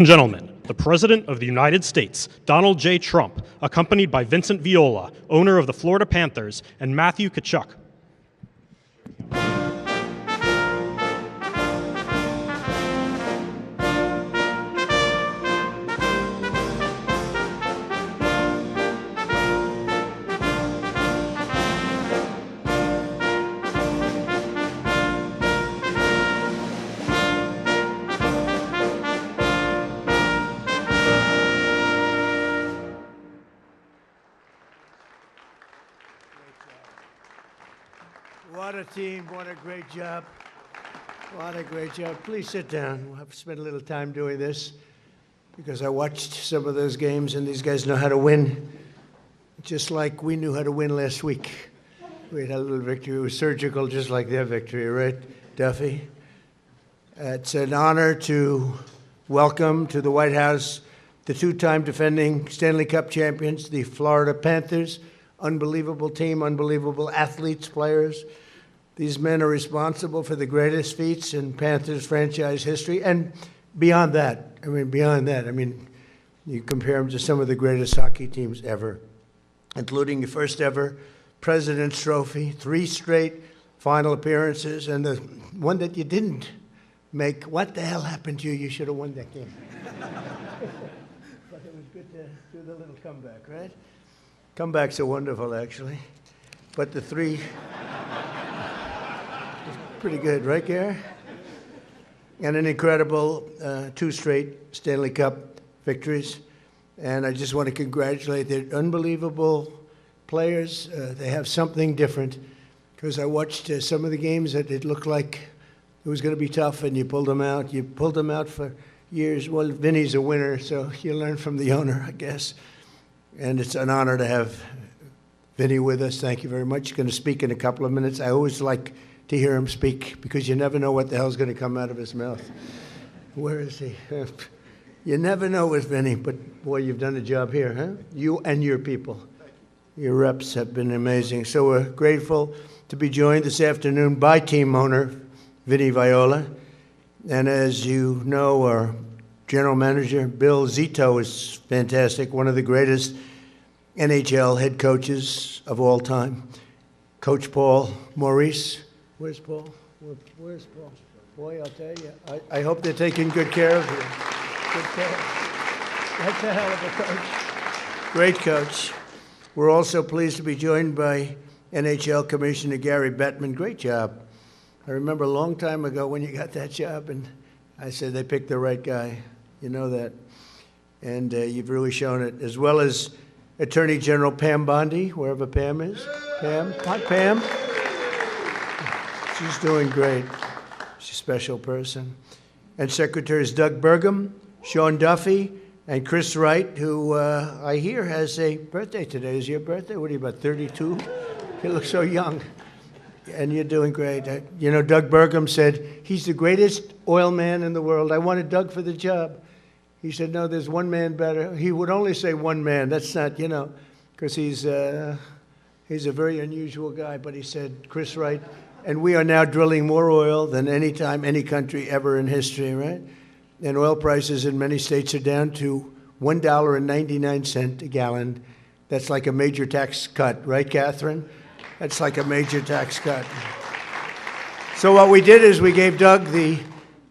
and gentlemen, the President of the United States, Donald J. Trump, accompanied by Vincent Viola, owner of the Florida Panthers, and Matthew Tkachuk. What a team, what a great job. What a great job. Please sit down. I've spent a little time doing this because I watched some of those games and these guys know how to win, just like we knew how to win last week. We had a little victory. It was surgical, just like their victory, right, Duffy? It's an honor to welcome to the White House the two-time defending Stanley Cup champions, the Florida Panthers. Unbelievable team, unbelievable athletes, players. These men are responsible for the greatest feats in Panthers franchise history, and beyond that. You compare them to some of the greatest hockey teams ever, including the first ever President's Trophy, 3 straight final appearances, and the one that you didn't make. What the hell happened to you? You should have won that game. But it was good to do the little comeback, right? Comebacks are wonderful, actually. But the 3 is pretty good, right, Gary? And an incredible 2 straight Stanley Cup victories. And I just want to congratulate the unbelievable players. They have something different. Because I watched some of the games that it looked like it was going to be tough, and you pulled them out. You pulled them out for years. Well, Vinny's a winner, so you learn from the owner, I guess. And it's an honor to have Vinny with us. Thank you very much. He's going to speak in a couple of minutes. I always like to hear him speak because you never know what the hell's going to come out of his mouth. Where is he? You never know with Vinny, but boy, you've done a job here, huh? You and your people. Your reps have been amazing. So we're grateful to be joined this afternoon by team owner Vinny Viola. And as you know, our general manager, Bill Zito, is fantastic, one of the greatest NHL head coaches of all time. Coach Paul Maurice. Where's Paul? Where's Paul? Boy, I'll tell you, I hope they're taking good care of you. Good care. That's a hell of a coach. Great coach. We're also pleased to be joined by NHL Commissioner Gary Bettman. Great job. I remember a long time ago when you got that job, and I said they picked the right guy. You know that. And you've really shown it, as well as Attorney General Pam Bondi, wherever Pam is. Pam. Hi, Pam. She's doing great. She's a special person. And Secretaries Doug Burgum, Sean Duffy, and Chris Wright, who I hear has a birthday today. Is your birthday? What are you, about 32? You look so young. And you're doing great. You know, Doug Burgum said he's the greatest oil man in the world. I wanted Doug for the job. He said, no, there's one man better. He would only say one man. That's not, because he's a very unusual guy. But he said, Chris Wright, and we are now drilling more oil than any time, any country ever in history, right? And oil prices in many states are down to $1.99 a gallon. That's like a major tax cut, right, Catherine? That's like a major tax cut. So what we did is we gave Doug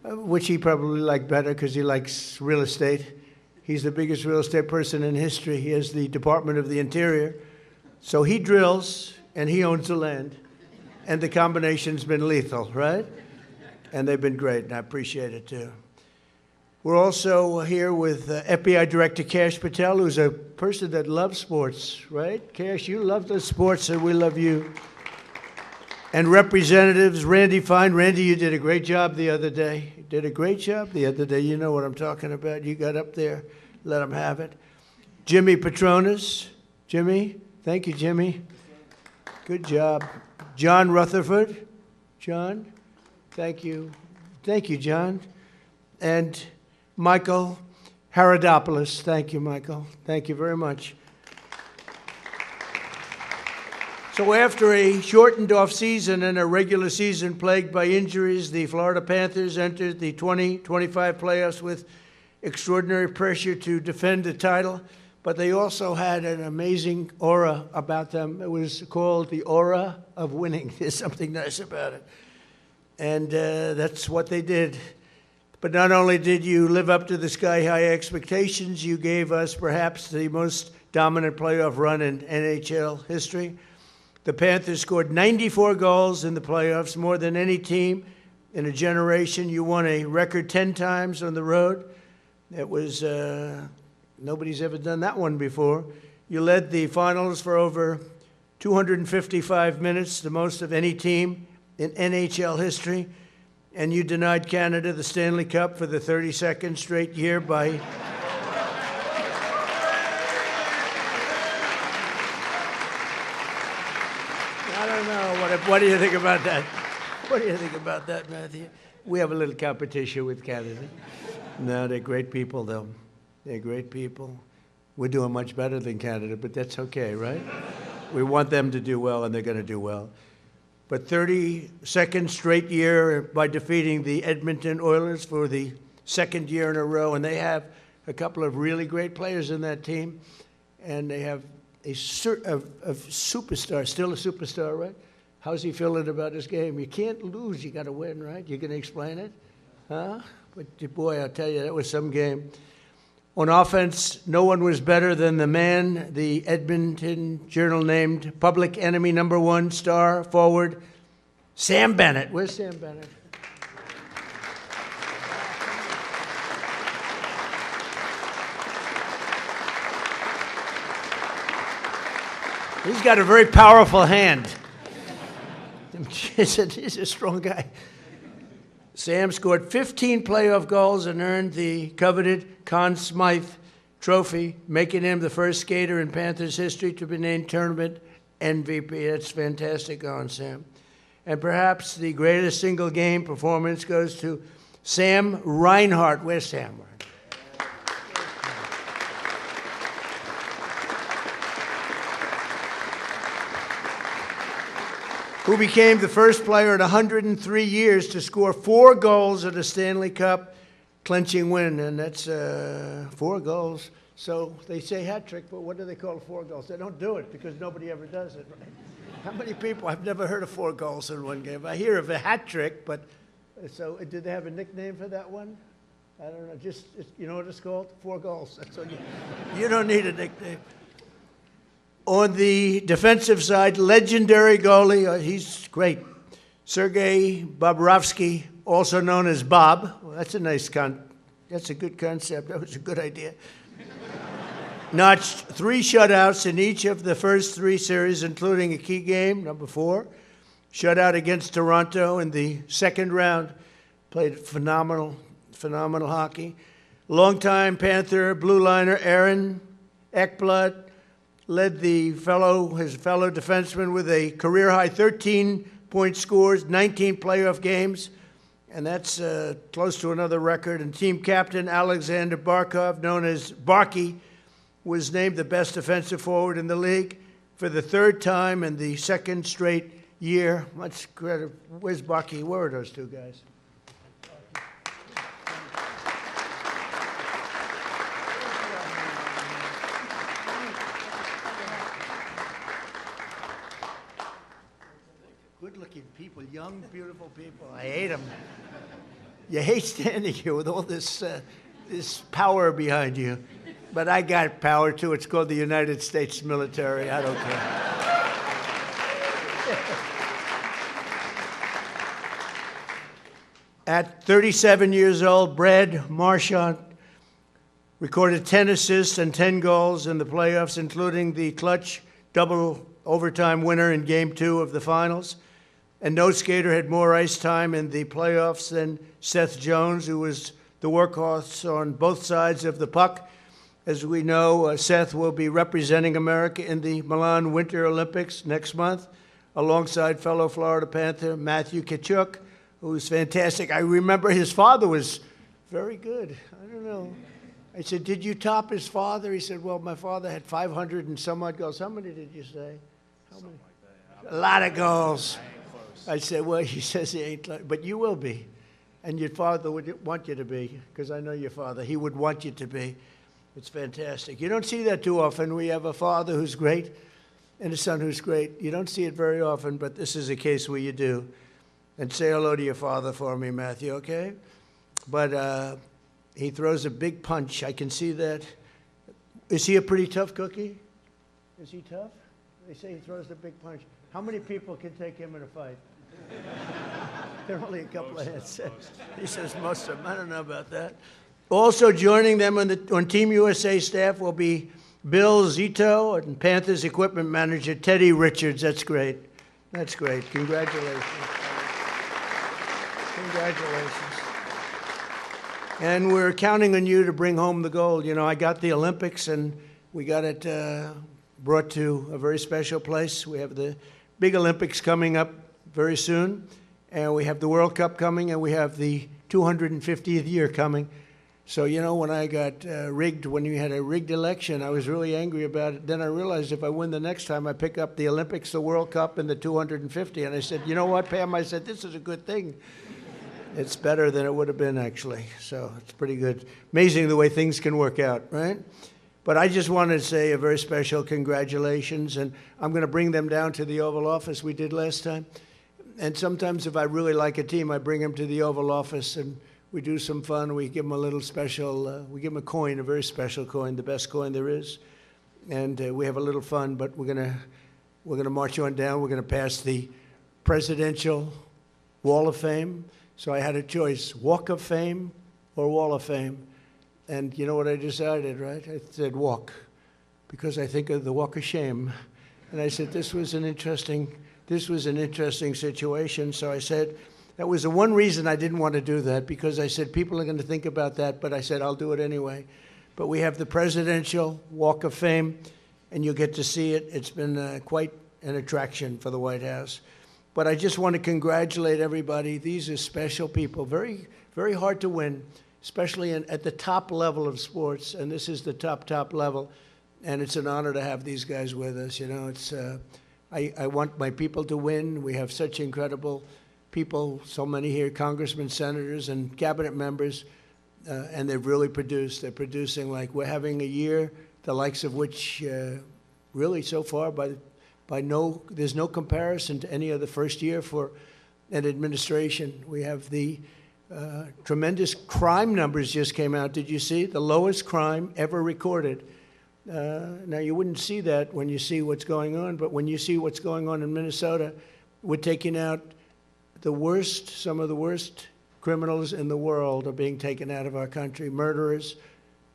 which he probably liked better because he likes real estate. He's the biggest real estate person in history. He has the Department of the Interior. So he drills and he owns the land. And the combination's been lethal, right? And they've been great, and I appreciate it too. We're also here with FBI Director Kash Patel, who's a person that loves sports, right? Kash, you love the sports, and we love you. And Representatives Randy Fine. Randy, you did a great job the other day. You did a great job the other day. You know what I'm talking about. You got up there. Let them have it. Jimmy Petronas. Jimmy. Thank you, Jimmy. Good job. John Rutherford. John. Thank you. Thank you, John. And Michael Haradopoulos. Thank you, Michael. Thank you very much. So after a shortened off-season and a regular season plagued by injuries, the Florida Panthers entered the 2025 playoffs with extraordinary pressure to defend the title, but they also had an amazing aura about them. It was called the aura of winning. There's something nice about it. And that's what they did. But not only did you live up to the sky-high expectations, you gave us perhaps the most dominant playoff run in NHL history. The Panthers scored 94 goals in the playoffs, more than any team in a generation. You won a record 10 times on the road. It was, nobody's ever done that one before. You led the finals for over 255 minutes, the most of any team in NHL history. And you denied Canada the Stanley Cup for the 32nd straight year by... I don't know. What do you think about that? What do you think about that, Matthew? We have a little competition with Canada. No, they're great people, though. They're great people. We're doing much better than Canada, but that's okay, right? We want them to do well, and they're going to do well. But 32nd straight year by defeating the Edmonton Oilers for the second year in a row. And they have a couple of really great players in that team. And they have a superstar, still a superstar, right? How's he feeling about this game? You can't lose, you got to win, right? You going to explain it? Huh? But boy, I'll tell you, that was some game. On offense, no one was better than the man the Edmonton Journal named public enemy #1 star forward, Sam Bennett. Where's Sam Bennett? He's got a very powerful hand. He's a strong guy. Sam scored 15 playoff goals and earned the coveted Conn Smythe Trophy, making him the first skater in Panthers history to be named tournament MVP. That's fantastic on Sam. And perhaps the greatest single game performance goes to Sam Reinhart. Where's Sam? Who became the first player in 103 years to score 4 goals at a Stanley Cup clinching win. And that's 4 goals. So they say hat trick, but what do they call 4 goals? They don't do it because nobody ever does it, right? How many people? I've never heard of 4 goals in one game. I hear of a hat trick, but so did they have a nickname for that one? I don't know. Just, you know what it's called? 4 goals. That's what you don't need a nickname. On the defensive side, legendary goalie, he's great. Sergei Bobrovsky, also known as Bob. Well, that's a good concept. That was a good idea. Notched 3 shutouts in each of the first 3 series, including a key game, #4. Shutout against Toronto in the second round. Played phenomenal hockey. Longtime Panther blue liner Aaron Ekblad led his fellow defenseman with a career-high 13-point scores, 19 playoff games, and that's close to another record. And team captain Alexander Barkov, known as Barky, was named the best defensive forward in the league for the 3rd time in the 2nd straight year. Much credit. Where's Barky? Where are those 2 guys? Good-looking people, young, beautiful people. I hate them. You hate standing here with all this power behind you. But I got power, too. It's called the United States military. I don't care. At 37 years old, Brad Marchand recorded 10 assists and 10 goals in the playoffs, including the clutch double overtime winner in Game 2 of the finals. And no skater had more ice time in the playoffs than Seth Jones, who was the workhorse on both sides of the puck. As we know, Seth will be representing America in the Milan Winter Olympics next month, alongside fellow Florida Panther Matthew Tkachuk, who's fantastic. I remember his father was very good. I don't know. I said, did you top his father? He said, well, my father had 500 and some odd goals. How many did you say? How many? Like that. A lot of goals. I said, well, he says he ain't, but you will be. and your father would want you to be, because I know your father. He would want you to be. It's fantastic. You don't see that too often. We have a father who's great and a son who's great. You don't see it very often, but this is a case where you do. And say hello to your father for me, Matthew, okay? But he throws a big punch. I can see that. Is he a pretty tough cookie? Is he tough? They say he throws the big punch. How many people can take him in a fight? There are only a couple of hands. He says most of them. I don't know about that. Also joining them on Team USA staff will be Bill Zito and Panthers equipment manager Teddy Richards. That's great. That's great. Congratulations. Congratulations. And we're counting on you to bring home the gold. You know, I got the Olympics, and we got it brought to a very special place. We have the big Olympics coming up very soon, and we have the World Cup coming, and we have the 250th year coming. So, you know, when I got rigged, when you had a rigged election, I was really angry about it. Then I realized if I win the next time, I pick up the Olympics, the World Cup, and the 250. And I said, you know what, Pam? I said, this is a good thing. It's better than it would have been, actually. So it's pretty good. Amazing the way things can work out, right? But I just wanted to say a very special congratulations, and I'm going to bring them down to the Oval Office we did last time. And sometimes if I really like a team, I bring them to the Oval Office, and we do some fun. We give them a little special, we give them a coin, a very special coin, the best coin there is. And we have a little fun, but we're gonna march on down. We're going to pass the Presidential Wall of Fame. So I had a choice, Walk of Fame or Wall of Fame. And you know what I decided, right? I said walk, because I think of the walk of shame. And I said, this was an interesting situation. So I said, that was the one reason I didn't want to do that, because I said, people are going to think about that, but I said, I'll do it anyway. But we have the Presidential Walk of Fame, and you'll get to see it. It's been quite an attraction for the White House. But I just want to congratulate everybody. These are special people, very, very hard to win, especially at the top level of sports, and this is the top level, and it's an honor to have these guys with us. You know, it's I want my people to win. We have such incredible people, so many here, congressmen, senators, and cabinet members, and they've really produced. They're producing like we're having a year, the likes of which really so far there's no comparison to any other first year for an administration. We have the tremendous crime numbers just came out. Did you see? The lowest crime ever recorded. Now, you wouldn't see that when you see what's going on, but when you see what's going on in Minnesota, we're taking out some of the worst criminals in the world are being taken out of our country. Murderers,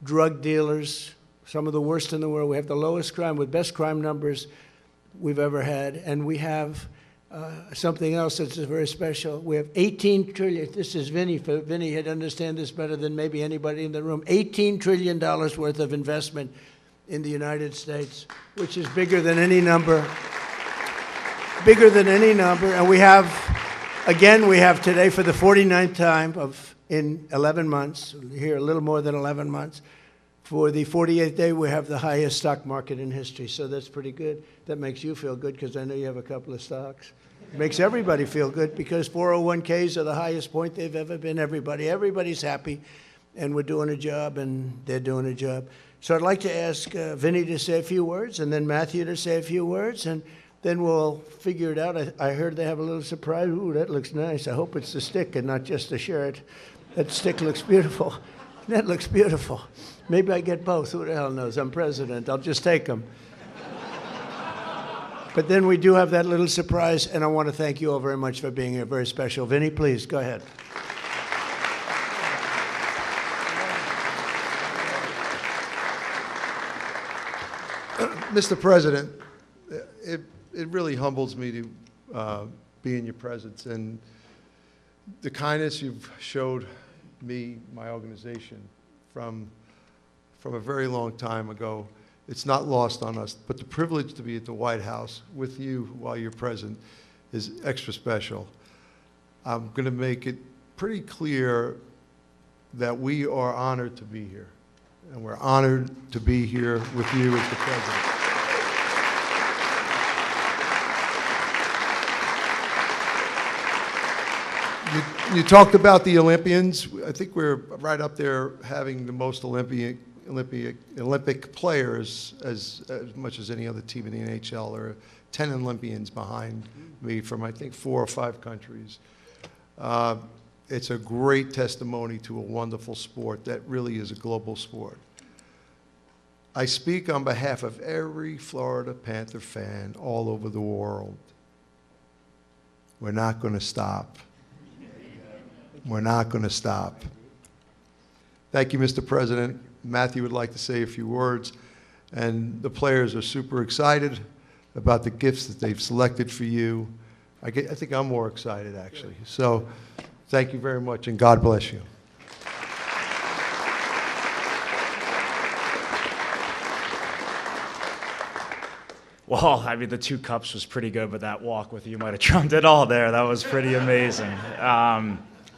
drug dealers, some of the worst in the world. We have the lowest crime with best crime numbers we've ever had. And we have something else that's very special. We have 18 trillion. This is Vinny. Vinny had understand this better than maybe anybody in the room. $18 trillion worth of investment in the United States, which is bigger than any number. Bigger than any number. And we have today for the 49th time in 11 months, here a little more than 11 months, for the 48th day, we have the highest stock market in history. So that's pretty good. That makes you feel good because I know you have a couple of stocks. It makes everybody feel good because 401ks are the highest point they've ever been. Everybody's happy, and we're doing a job, and they're doing a job. So I'd like to ask Vinny to say a few words, and then Matthew to say a few words, and then we'll figure it out. I heard they have a little surprise. Ooh, that looks nice. I hope it's the stick and not just the shirt. That stick looks beautiful. That looks beautiful. Maybe I get both. Who the hell knows? I'm president. I'll just take them. But then we do have that little surprise, and I want to thank you all very much for being here. Very special. Vinny, please, go ahead. Mr. President, it really humbles me to be in your presence, and the kindness you've showed me, my organization, from a very long time ago, it's not lost on us. But the privilege to be at the White House with you while you're present is extra special. I'm going to make it pretty clear that we are honored to be here, and we're honored to be here with you as the president. You talked about the Olympians. I think we're right up there having the most Olympic players as much as any other team in the NHL. There are 10 Olympians behind me from, I think, 4 or 5 countries. It's a great testimony to a wonderful sport that really is a global sport. I speak on behalf of every Florida Panther fan all over the world. We're not going to stop. We're not going to stop. Thank you, Mr. President. Matthew would like to say a few words, and the players are super excited about the gifts that they've selected for you. I think I'm more excited, actually. So thank you very much, and God bless you. Well, I mean, the 2 cups was pretty good, but that walk with you might have trumped it all there. That was pretty amazing.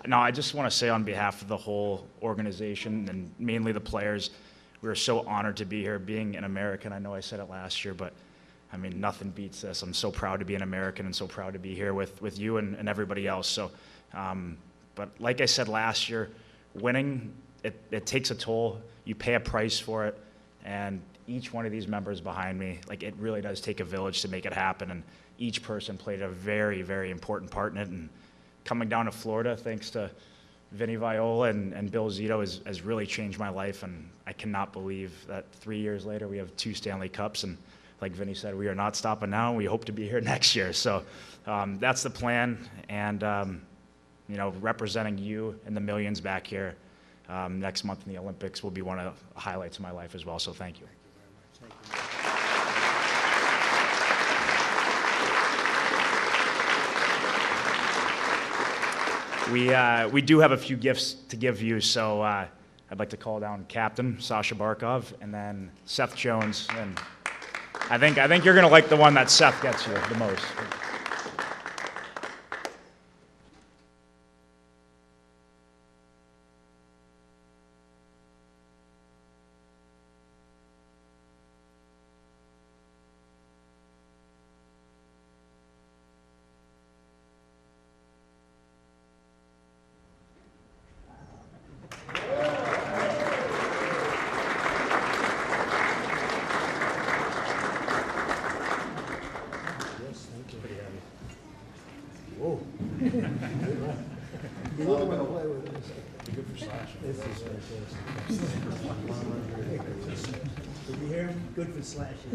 No, I just want to say on behalf of the whole organization and mainly the players, we are so honored to be here. Being an American, I know I said it last year, but I mean, nothing beats this. I'm so proud to be an American and so proud to be here with you and everybody else. So, but like I said last year, winning, it takes a toll. You pay a price for it, and each one of these members behind me, like, it really does take a village to make it happen, and each person played a very, very important part in it. And coming down to Florida, thanks to Vinny Viola and Bill Zito, has really changed my life, and I cannot believe that 3 years later we have 2 Stanley Cups, and like Vinny said, we are not stopping now, and we hope to be here next year. So that's the plan, and you know, representing you and the millions back here next month in the Olympics will be one of the highlights of my life as well, so thank you. We do have a few gifts to give you, so I'd like to call down Captain Sasha Barkov and then Seth Jones. And I think you're going to like the one that Seth gets you the most. Whoa. You wouldn't want to play with this. Good for slashing. This is fantastic. Did you hear him? Good for slashing.